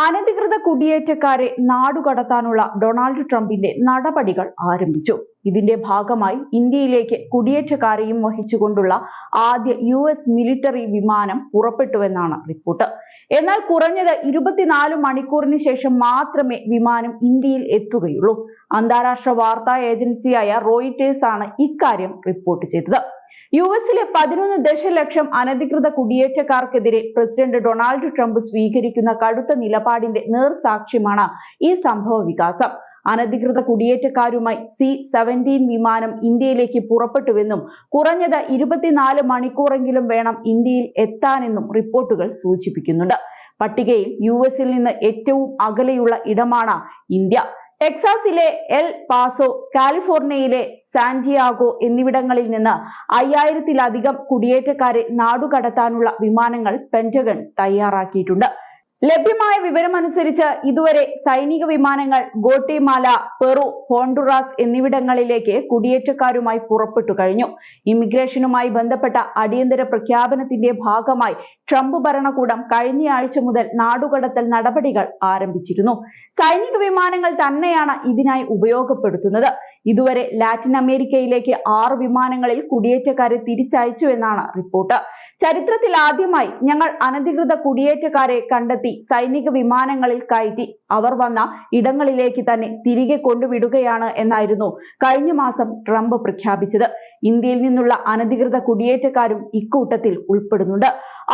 അനധികൃത കുടിയേറ്റക്കാരെ നാടുകടത്താനുള്ള ഡൊണാൾഡ് ട്രംപിന്റെ നടപടികൾ ആരംഭിച്ചു. ഇതിന്റെ ഭാഗമായി ഇന്ത്യയിലേക്ക് കുടിയേറ്റക്കാരെയും വഹിച്ചുകൊണ്ടുള്ള ആദ്യ മിലിറ്ററി വിമാനം പുറപ്പെട്ടുവെന്നാണ് റിപ്പോർട്ട്. എന്നാൽ കുറഞ്ഞത് 24 മണിക്കൂറിന് ശേഷം മാത്രമേ വിമാനം ഇന്ത്യയിൽ എത്തുകയുള്ളൂ. അന്താരാഷ്ട്ര വാർത്താ ഏജൻസിയായ റോയിറ്റേഴ്സ് ആണ് ഇക്കാര്യം റിപ്പോർട്ട് ചെയ്തത്. യുഎസിലെ 11 ദശലക്ഷം അനധികൃത കുടിയേറ്റക്കാർക്കെതിരെ പ്രസിഡന്റ് ഡൊണാൾഡ് ട്രംപ് സ്വീകരിക്കുന്ന കടുത്ത നിലപാടിന്റെ നേർസാക്ഷ്യമാണ് ഈ സംഭവ വികാസം. അനധികൃത കുടിയേറ്റക്കാരുമായി C-17 വിമാനം ഇന്ത്യയിലേക്ക് പുറപ്പെട്ടുവെന്നും കുറഞ്ഞത് 24 മണിക്കൂറെങ്കിലും വേണം ഇന്ത്യയിൽ എത്താനെന്നും റിപ്പോർട്ടുകൾ സൂചിപ്പിക്കുന്നുണ്ട്. പട്ടികയിൽ യുഎസിൽ നിന്ന് ഏറ്റവും അകലെയുള്ള ഇടമാണ് ഇന്ത്യ. ടെക്സാസിലെ എൽ പാസോ, കാലിഫോർണിയയിലെ സാന്റിയാഗോ എന്നിവിടങ്ങളിൽ നിന്ന് 5000-ലധികം കുടിയേറ്റക്കാരെ നാടുകടത്താനുള്ള വിമാനങ്ങൾ പെന്റഗൺ തയ്യാറാക്കിയിട്ടുണ്ട്. ലഭ്യമായ വിവരമനുസരിച്ച് ഇതുവരെ സൈനിക വിമാനങ്ങൾ ഗോട്ടിമാല, പെറു, ഹോണ്ടുറാസ് എന്നിവിടങ്ങളിലേക്ക് കുടിയേറ്റക്കാരുമായി പുറപ്പെട്ടു കഴിഞ്ഞു. ഇമിഗ്രേഷനുമായി ബന്ധപ്പെട്ട അടിയന്തര പ്രഖ്യാപനത്തിന്റെ ഭാഗമായി ട്രംപ് ഭരണകൂടം കഴിഞ്ഞയാഴ്ച മുതൽ നാടുകടത്തൽ നടപടികൾ ആരംഭിച്ചിരുന്നു. സൈനിക വിമാനങ്ങൾ തന്നെയാണ് ഇതിനായി ഉപയോഗപ്പെടുത്തുന്നത്. ഇതുവരെ ലാറ്റിൻ അമേരിക്കയിലേക്ക് 6 വിമാനങ്ങളിൽ കുടിയേറ്റക്കാരെ തിരിച്ചയച്ചുവെന്നാണ് റിപ്പോർട്ട്. ചരിത്രത്തിൽ ആദ്യമായി ഞങ്ങൾ അനധികൃത കുടിയേറ്റക്കാരെ കണ്ടെത്തി സൈനിക വിമാനങ്ങളിൽ കയറ്റി അവർ വന്ന ഇടങ്ങളിലേക്ക് തന്നെ തിരികെ കൊണ്ടുവിടുകയാണ് എന്നായിരുന്നു കഴിഞ്ഞ മാസം ട്രംപ് പ്രഖ്യാപിച്ചത്. ഇന്ത്യയിൽ നിന്നുള്ള അനധികൃത കുടിയേറ്റക്കാരും ഇക്കൂട്ടത്തിൽ ഉൾപ്പെടുന്നുണ്ട്.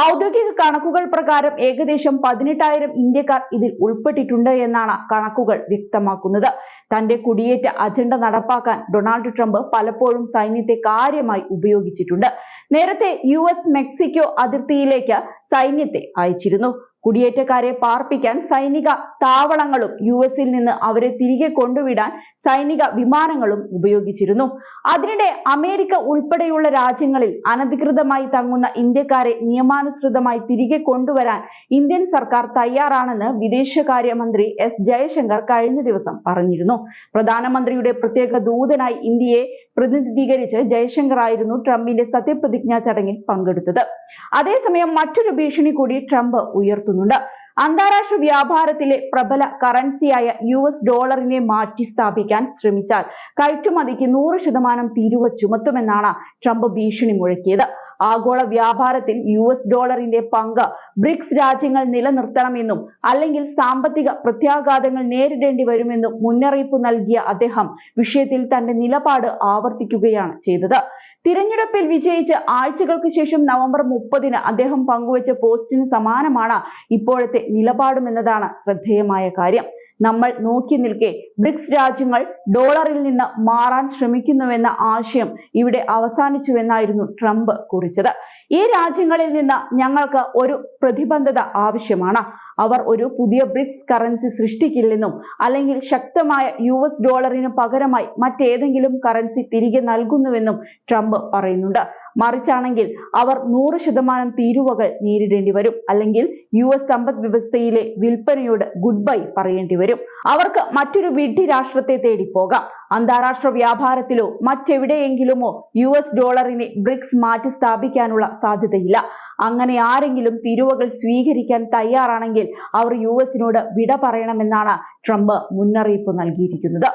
ഔദ്യോഗിക കണക്കുകൾ പ്രകാരം ഏകദേശം 18,000 ഇന്ത്യക്കാർ ഇതിൽ ഉൾപ്പെട്ടിട്ടുണ്ട് എന്നാണ് കണക്കുകൾ വ്യക്തമാക്കുന്നത്. തന്റെ കുടിയേറ്റ അജണ്ട നടപ്പാക്കാൻ ഡൊണാൾഡ് ട്രംപ് പലപ്പോഴും സൈന്യത്തെ കാര്യമായി ഉപയോഗിച്ചിട്ടുണ്ട്. നേരത്തെ US-മെക്സിക്കോ അതിർത്തിയിലേക്ക് സൈന്യത്തെ അയച്ചിരുന്നു. കുടിയേറ്റക്കാരെ പാർപ്പിക്കാൻ സൈനിക താവളങ്ങളും യുഎസിൽ നിന്ന് അവരെ തിരികെ കൊണ്ടുവിടാൻ സൈനിക വിമാനങ്ങളും ഉപയോഗിച്ചിരുന്നു. അതിനിടെ അമേരിക്ക ഉൾപ്പെടെയുള്ള രാജ്യങ്ങളിൽ അനധികൃതമായി തങ്ങുന്ന ഇന്ത്യക്കാരെ നിയമാനുസൃതമായി തിരികെ കൊണ്ടുവരാൻ ഇന്ത്യൻ സർക്കാർ തയ്യാറാണെന്ന് വിദേശകാര്യമന്ത്രി എസ് ജയശങ്കർ കഴിഞ്ഞ ദിവസം പറഞ്ഞിരുന്നു. പ്രധാനമന്ത്രിയുടെ പ്രത്യേക ദൂതനായി ഇന്ത്യയെ പ്രതിനിധീകരിച്ച് ജയശങ്കർ ആയിരുന്നു ട്രംപിന്റെ സത്യപ്രതിജ്ഞാ ചടങ്ങിൽ പങ്കെടുത്തത്. അതേസമയം മറ്റൊരു ഭീഷണി കൂടി ട്രംപ് ഉയർത്തുന്നുണ്ട്. അന്താരാഷ്ട്ര വ്യാപാരത്തിലെ പ്രബല കറൻസിയായ US ഡോളറിനെ മാറ്റി സ്ഥാപിക്കാൻ ശ്രമിച്ചാൽ കയറ്റുമതിക്ക് 100% തീരുവ ചുമത്തുമെന്നാണ് ട്രംപ് ഭീഷണി മുഴക്കിയത്. ആഗോള വ്യാപാരത്തിൽ US ഡോളറിന്റെ പങ്ക് ബ്രിക്സ് രാജ്യങ്ങൾ നിലനിർത്തണമെന്നും അല്ലെങ്കിൽ സാമ്പത്തിക പ്രത്യാഘാതങ്ങൾ നേരിടേണ്ടി വരുമെന്നും മുന്നറിയിപ്പ് നൽകിയ അദ്ദേഹം വിഷയത്തിൽ തന്റെ നിലപാട് ആവർത്തിക്കുകയാണ് ചെയ്തത്. തിരഞ്ഞെടുപ്പിൽ വിജയിച്ച് ആഴ്ചകൾക്ക് ശേഷം നവംബർ 30-ന് അദ്ദേഹം പങ്കുവച്ച പോസ്റ്റിന് സമാനമാണ് ഇപ്പോഴത്തെ നിലപാടുമെന്നതാണ് ശ്രദ്ധേയമായ കാര്യം. നമ്മൾ നോക്കി നിൽക്കെ ബ്രിക്സ് രാജ്യങ്ങൾ ഡോളറിൽ നിന്ന് മാറാൻ ശ്രമിക്കുന്നുവെന്ന ആശയം ഇവിടെ അവസാനിച്ചുവെന്നായിരുന്നു ട്രംപ് കുറിച്ചത്. ഈ രാജ്യങ്ങളിൽ നിന്ന് ഞങ്ങൾക്ക് ഒരു പ്രതിബദ്ധത ആവശ്യമാണ്. അവർ ഒരു പുതിയ ബ്രിക്സ് കറൻസി സൃഷ്ടിക്കില്ലെന്നും അല്ലെങ്കിൽ ശക്തമായ US ഡോളറിന് പകരമായി മറ്റേതെങ്കിലും കറൻസി തിരികെ നൽകുന്നുവെന്നും ട്രംപ് പറയുന്നുണ്ട്. മറിച്ചാണെങ്കിൽ അവർ 100% തീരുവകൾ നേരിടേണ്ടി വരും, അല്ലെങ്കിൽ US സമ്പദ് വ്യവസ്ഥയിലെ വിൽപ്പനയോട് ഗുഡ് ബൈ പറയേണ്ടി വരും. അവർക്ക് മറ്റൊരു വിഡ്ഢി രാഷ്ട്രത്തെ തേടി പോകാം. അന്താരാഷ്ട്ര വ്യാപാരത്തിലോ മറ്റെവിടെയെങ്കിലുമോ US ഡോളറിനെ ബ്രിക്സ് മാറ്റി സ്ഥാപിക്കാനുള്ള സാധ്യതയില്ല. അങ്ങനെ ആരെങ്കിലും തീരുവകൾ സ്വീകരിക്കാൻ തയ്യാറാണെങ്കിൽ അവർ US വിട പറയണമെന്നാണ് ട്രംപ് മുന്നറിയിപ്പ് നൽകിയിരിക്കുന്നത്.